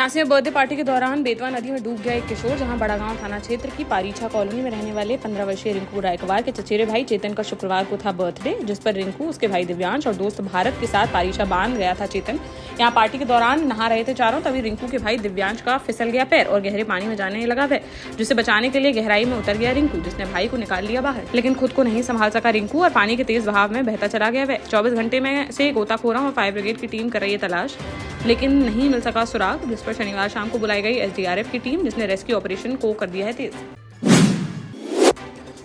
झांसी में birthday party के दौरान बेतवा नदी में डूब गया एक किशोर। जहां बड़ागांव थाना क्षेत्र की पारीछा कॉलोनी में रहने वाले 15 वर्षीय रिंकू रायकवार के चचेरे भाई चेतन का शुक्रवार को था बर्थडे, जिस पर रिंकू, उसके भाई दिव्यांश और दोस्त भारत के साथ पारीछा बांध गया था। चेतन यहां पार्टी के दौरान नहा रहे थे चारों, तभी रिंकू के भाई दिव्यांश का फिसल गया पैर और गहरे पानी में जाने लगा वह, जिसे बचाने के लिए गहराई में उतर गया रिंकू, जिसने भाई को निकाल लिया बाहर, लेकिन खुद को नहीं संभाल सका रिंकू और पानी के तेज बहाव में बहता चला गया वह। 24 घंटे में से गोताखोरों और फायर ब्रिगेड की टीम कर रही है तलाश, लेकिन नहीं मिल सका सुराग, जिस पर शनिवार शाम को बुलाई गई एसडीआरएफ की टीम, जिसने रेस्क्यू ऑपरेशन को कर दिया है तेज।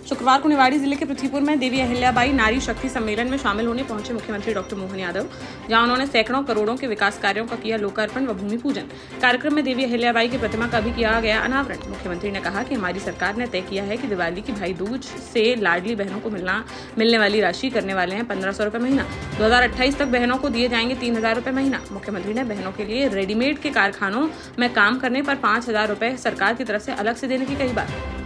शुक्रवार को निवाड़ी जिले के पृथ्वीपुर में देवी अहिल्याबाई नारी शक्ति सम्मेलन में शामिल होने पहुंचे मुख्यमंत्री डॉक्टर मोहन यादव, जहां उन्होंने सैकड़ों करोड़ों के विकास कार्यों का किया लोकार्पण व भूमि पूजन। कार्यक्रम में देवी अहिल्याबाई की प्रतिमा का भी किया गया अनावरण। मुख्यमंत्री ने कहा कि हमारी सरकार ने तय किया है कि दिवाली की भाई दूज से लाडली बहनों को मिलने वाली राशि करने वाले हैं 1500 रुपए महीना। 2028 तक बहनों को दिए जाएंगे 3000 रुपए महीना। मुख्यमंत्री ने बहनों के लिए रेडीमेड के कारखानों में काम करने पर 5000 रुपए सरकार की तरफ से अलग से देने की कही बात।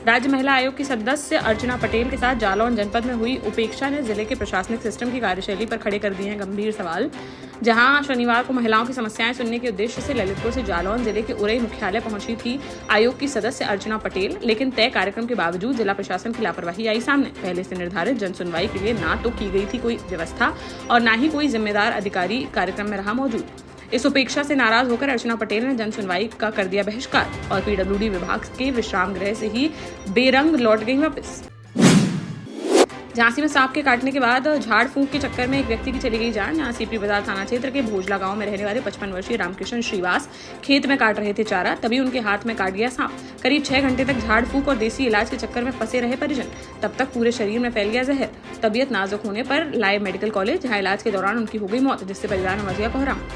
राज्य महिला आयोग की सदस्य अर्चना पटेल के साथ जालौन जनपद में हुई उपेक्षा ने जिले के प्रशासनिक सिस्टम की कार्यशैली पर खड़े कर दिए हैं गंभीर सवाल। जहां शनिवार को महिलाओं की समस्याएं सुनने के उद्देश्य से ललितपुर से जालौन जिले के उरई मुख्यालय पहुंची थी आयोग की सदस्य अर्चना पटेल, लेकिन तय कार्यक्रम के बावजूद जिला प्रशासन की लापरवाही आई सामने। पहले से निर्धारित जन सुनवाई के लिए ना तो की गई थी कोई व्यवस्था और ना ही कोई जिम्मेदार अधिकारी कार्यक्रम में रहा मौजूद। इस उपेक्षा से नाराज होकर अर्चना पटेल ने जन सुनवाई का कर दिया बहिष्कार और पीडब्ल्यूडी विभाग के विश्राम गृह से ही बेरंग लौट गई वापस। झांसी में सांप के काटने के बाद झाड़ फूंक के चक्कर में एक व्यक्ति की चली गई जान। जहां सीपी बाजार थाना क्षेत्र के भोजला गांव में रहने वाले 55 वर्षीय रामकृष्ण श्रीवास खेत में काट रहे थे चारा, तभी उनके हाथ में काट गया सांप। करीब 6 घंटे तक झाड़ फूंक और देसी इलाज के चक्कर में फंसे रहे परिजन, तब तक पूरे शरीर में फैल गया जहर। तबीयत नाजुक होने पर लाए मेडिकल कॉलेज, जहाँ इलाज के दौरान उनकी हो गई मौत, जिससे परिवार में मच गया कोहराम।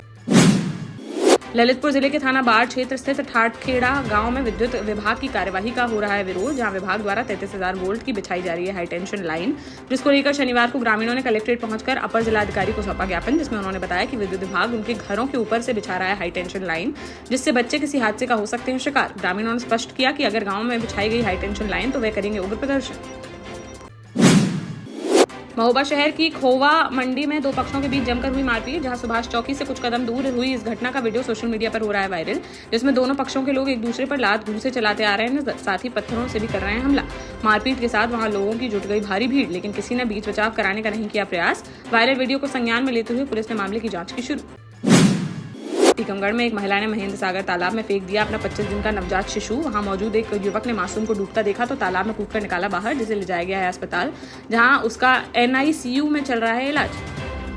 ललितपुर जिले के थाना बाढ़ क्षेत्र स्थित ठाठखेड़ा गांव में विद्युत विभाग की कार्यवाही का हो रहा है विरोध, जहां विभाग द्वारा 33,000 वोल्ट की बिछाई जा रही है हाई टेंशन लाइन, जिसको लेकर शनिवार को ग्रामीणों ने कलेक्ट्रेट पहुंचकर अपर जिलाधिकारी को सौंपा ज्ञापन, जिसमें उन्होंने बताया कि विद्युत विभाग उनके घरों के ऊपर से बिछा रहा है हाई टेंशन लाइन, जिससे बच्चे किसी हादसे का हो सकते हैं शिकार। ग्रामीणों ने स्पष्ट किया कि अगर गाँव में बिछाई गई हाई टेंशन लाइन तो वे करेंगे उग्र प्रदर्शन। महोबा शहर की खोवा मंडी में 2 पक्षों के बीच जमकर हुई मारपीट, जहां सुभाष चौकी से कुछ कदम दूर हुई इस घटना का वीडियो सोशल मीडिया पर हो रहा है वायरल, जिसमें दोनों पक्षों के लोग एक दूसरे पर लात घूंसे चलाते आ रहे हैं, साथ ही पत्थरों से भी कर रहे हैं हमला। मारपीट के साथ वहां लोगों की जुट गई भारी भीड़, लेकिन किसी ने बीच बचाव कराने का नहीं किया प्रयास। वायरल वीडियो को संज्ञान में लेते हुए पुलिस ने मामले की जाँच की शुरू। टीकमगढ़ में एक महिला ने महेंद्र सागर तालाब में फेंक दिया अपना 25 दिन का नवजात शिशु। वहां मौजूद एक युवक ने मासूम को डूबता देखा तो तालाब में कूदकर निकाला बाहर, जिसे ले जाया गया है अस्पताल, जहां उसका NICU में चल रहा है इलाज।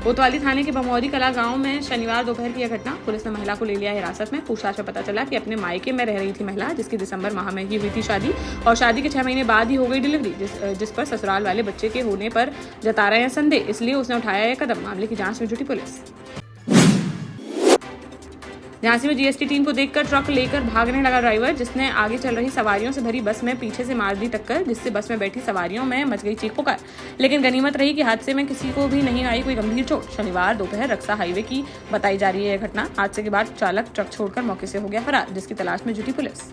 कोतवाली थाने के बमौरी कला गांव में शनिवार दोपहर की यह घटना। पुलिस ने महिला को ले लिया हिरासत में। पूछताछ में पता चला कि अपने मायके में रह रही थी महिला, जिसकी दिसंबर माह में ही हुई थी शादी और शादी के 6 महीने बाद ही हो गई डिलीवरी, जिस पर ससुराल वाले बच्चे के होने पर जता रहे हैं संदेह, इसलिए उसने उठाया यह कदम। मामले की जाँच में जुटी पुलिस। झांसी में जीएसटी टीम को देखकर ट्रक लेकर भागने लगा ड्राइवर, जिसने आगे चल रही सवारियों से भरी बस में पीछे से मार दी टक्कर, जिससे बस में बैठी सवारियों में मच गई चीख पुकार। लेकिन गनीमत रही कि हादसे में किसी को भी नहीं आई कोई गंभीर चोट। शनिवार दोपहर रक्सा हाईवे की बताई जा रही है यह घटना। हादसे के बाद चालक ट्रक छोड़कर मौके से हो गया फरार, जिसकी तलाश में जुटी पुलिस।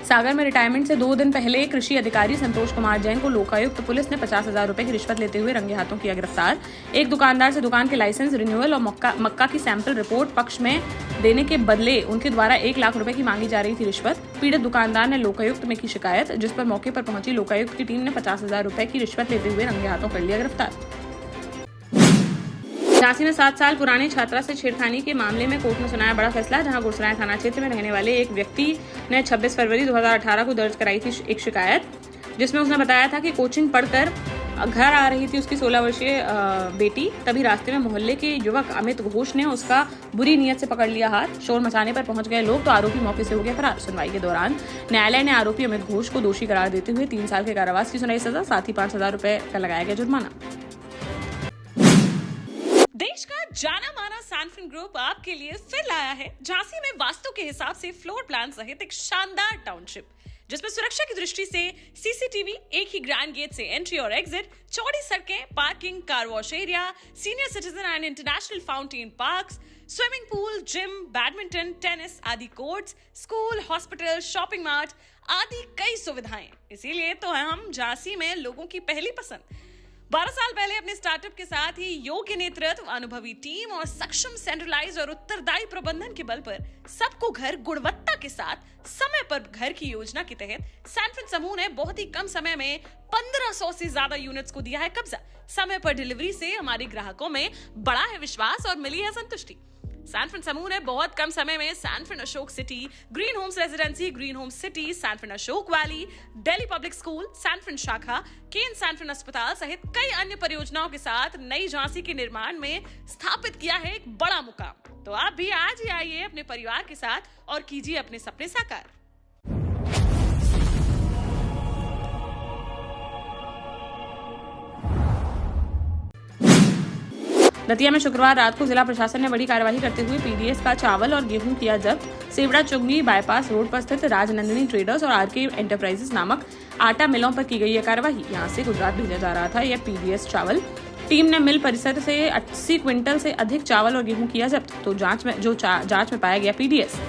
सागर में रिटायरमेंट से 2 दिन पहले कृषि अधिकारी संतोष कुमार जैन को लोकायुक्त पुलिस ने 50,000 रुपए की रिश्वत लेते हुए रंगे हाथों किया गिरफ्तार। एक दुकानदार से दुकान के लाइसेंस रिन्यूअल और मक्का की सैंपल रिपोर्ट पक्ष में देने के बदले उनके द्वारा 1 लाख रुपए की मांगी जा रही थी रिश्वत। पीड़ित दुकानदार ने लोकायुक्त में की शिकायत, जिस पर मौके पर पहुंची लोकायुक्त की टीम ने 50,000 रुपए की रिश्वत लेते हुए रंगे हाथों कर लिया गिरफ्तार। झांसी में 7 साल पुराने छात्रा से छेड़खानी के मामले में कोर्ट ने सुनाया बड़ा फैसला, जहां गुरसराय थाना क्षेत्र में रहने वाले एक व्यक्ति ने 26 फरवरी 2018 को दर्ज कराई थी एक शिकायत, जिसमें उसने बताया था कि कोचिंग पढ़कर घर आ रही थी उसकी 16 वर्षीय बेटी, तभी रास्ते में मोहल्ले के युवक अमित घोष ने उसका बुरी नीयत से पकड़ लिया हाथ। शोर मचाने पर पहुंच गए लोग तो आरोपी मौके से हो गया फरार। सुनवाई के दौरान न्यायालय ने आरोपी अमित घोष को दोषी करार देते हुए 3 साल के कारावास की सुनाई सजा, साथ ही 5,000 रुपए का लगाया गया जुर्माना। देश का जाना माना सैनफिन ग्रुप आपके लिए फिर लाया है झांसी में वास्तु के हिसाब से फ्लोर प्लान सहित एक शानदार टाउनशिप, जिसमें सुरक्षा की दृष्टि से सीसीटीवी, एक ही ग्रैंड गेट से एंट्री और एग्जिट, चौड़ी सड़कें, parking, car wash area, senior citizen and international fountain parks, swimming pool, gym, badminton, tennis आदि courts, school, hospital, shopping mart आदि कई सुविधाएं। इसीलिए तो हम झांसी में लोगों की पहली पसंद। 12 साल पहले अपने स्टार्टअप के साथ ही योग्य नेतृत्व, अनुभवी टीम और सक्षम सेंट्रलाइज और उत्तरदायी प्रबंधन के बल पर सबको घर गुणवत्ता के साथ समय पर घर की योजना के तहत सैनफिन समूह ने बहुत ही कम समय में 1500 से ज्यादा यूनिट्स को दिया है कब्जा। समय पर डिलीवरी से हमारे ग्राहकों में बढ़ा है विश्वास और मिली है संतुष्टि। सैनफिन समूह ने बहुत कम समय में Sanfin Ashok city, green homes residency, green homes city, Sanfin Ashok valley, Delhi public school, Sanfin शाखा, केन सैनफिन अस्पताल सहित कई अन्य परियोजनाओं के साथ नई झांसी के निर्माण में स्थापित किया है एक बड़ा मुकाम। तो आप भी आज ही आइए अपने परिवार के साथ और कीजिए अपने सपने साकार। दतिया में शुक्रवार रात को जिला प्रशासन ने बड़ी कार्रवाई करते हुए पीडीएस का चावल और गेहूं किया जब्त। सेवड़ा चुंगी बाईपास रोड पर स्थित राजनंदिनी ट्रेडर्स और आरके एंटरप्राइजेस नामक आटा मिलों पर की गई यह कार्रवाई। यहां से गुजरात भेजा जा रहा था यह पीडीएस चावल। टीम ने मिल परिसर से 80 क्विंटल से अधिक चावल और गेहूं किया जब्त। तो जांच में पाया गया पीडीएस।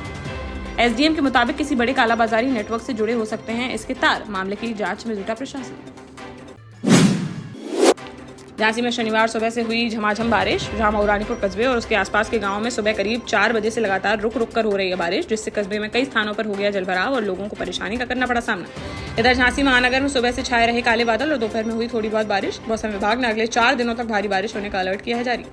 एसडीएम के मुताबिक किसी बड़े कालाबाजारी नेटवर्क से जुड़े हो सकते हैं इसके तार। मामले की जाँच में जुटा प्रशासन। झांसी में शनिवार सुबह से हुई झमाझम बारिश। जहां मऊरानीपुर कस्बे और उसके आसपास के गांवों में सुबह करीब 4 बजे से लगातार रुक कर हो रही है बारिश, जिससे कस्बे में कई स्थानों पर हो गया जलभराव और लोगों को परेशानी का करना पड़ा सामना। इधर झांसी महानगर में सुबह से छाए रहे काले बादल और दोपहर में हुई थोड़ी बहुत बारिश। मौसम विभाग ने अगले 4 दिनों तक भारी बारिश होने का अलर्ट किया है जारी।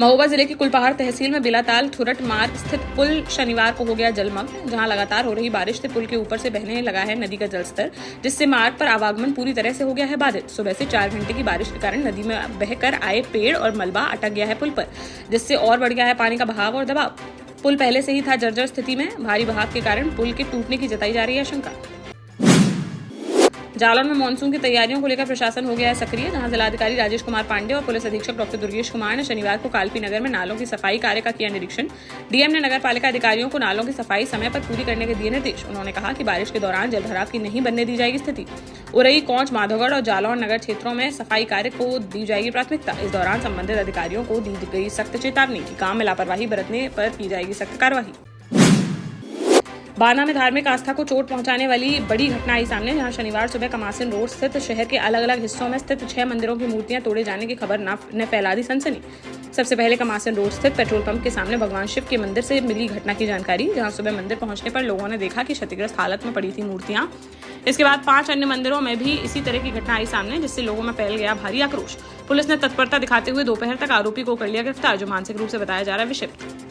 महोबा जिले की कुलपहाड़ तहसील में बिलाताल थुरट मार्ग स्थित पुल शनिवार को हो गया जलमग्न। जहां लगातार हो रही बारिश से पुल के ऊपर से बहने लगा है नदी का जलस्तर, जिससे मार्ग पर आवागमन पूरी तरह से हो गया है बाधित। सुबह से 4 घंटे की बारिश के कारण नदी में बहकर आए पेड़ और मलबा अटक गया है पुल पर, जिससे और बढ़ गया है पानी का बहाव और दबाव। पुल पहले से ही था जर्जर स्थिति में। भारी बहाव के कारण पुल के टूटने की जताई जा रही है आशंका। जालौन में मानसून की तैयारियों को लेकर प्रशासन हो गया है सक्रिय। जहां जिलाधिकारी राजेश कुमार पांडे और पुलिस अधीक्षक डॉक्टर दुर्गेश कुमार ने शनिवार को कालपी नगर में नालों की सफाई कार्य का किया निरीक्षण। डीएम ने नगर पालिका अधिकारियों को नालों की सफाई समय पर पूरी करने के दिए निर्देश। उन्होंने कहा कि बारिश के दौरान जलभराव की नहीं बनने दी जाएगी स्थिति। उरई, कौंच, माधोगढ़ और जालौन नगर क्षेत्रों में सफाई कार्य को दी जाएगी प्राथमिकता। इस दौरान संबंधित अधिकारियों को दी गई सख्त चेतावनी कि काम में लापरवाही बरतने पर की जाएगी सख्त कार्रवाई। बाना में धार्मिक आस्था को चोट पहुंचाने वाली बड़ी घटना आई सामने। जहां शनिवार सुबह कमासिन रोड स्थित शहर के अलग अलग हिस्सों में स्थित 6 मंदिरों की मूर्तियां तोड़े जाने की खबर ने फैला दी सनसनी। सबसे पहले कमासिन रोड स्थित पेट्रोल पंप के सामने भगवान शिव के मंदिर से मिली घटना की जानकारी। जहां सुबह मंदिर पहुंचने पर लोगों ने देखा कि क्षतिग्रस्त हालत में पड़ी थी मूर्तियां। इसके बाद 5 अन्य मंदिरों में भी इसी तरह की घटना आई सामने, जिससे लोगों में फैल गया भारी आक्रोश। पुलिस ने तत्परता दिखाते हुए दोपहर तक आरोपी को कर लिया गिरफ्तार, जो मानसिक रूप से बताया जा रहा है विक्षिप्त।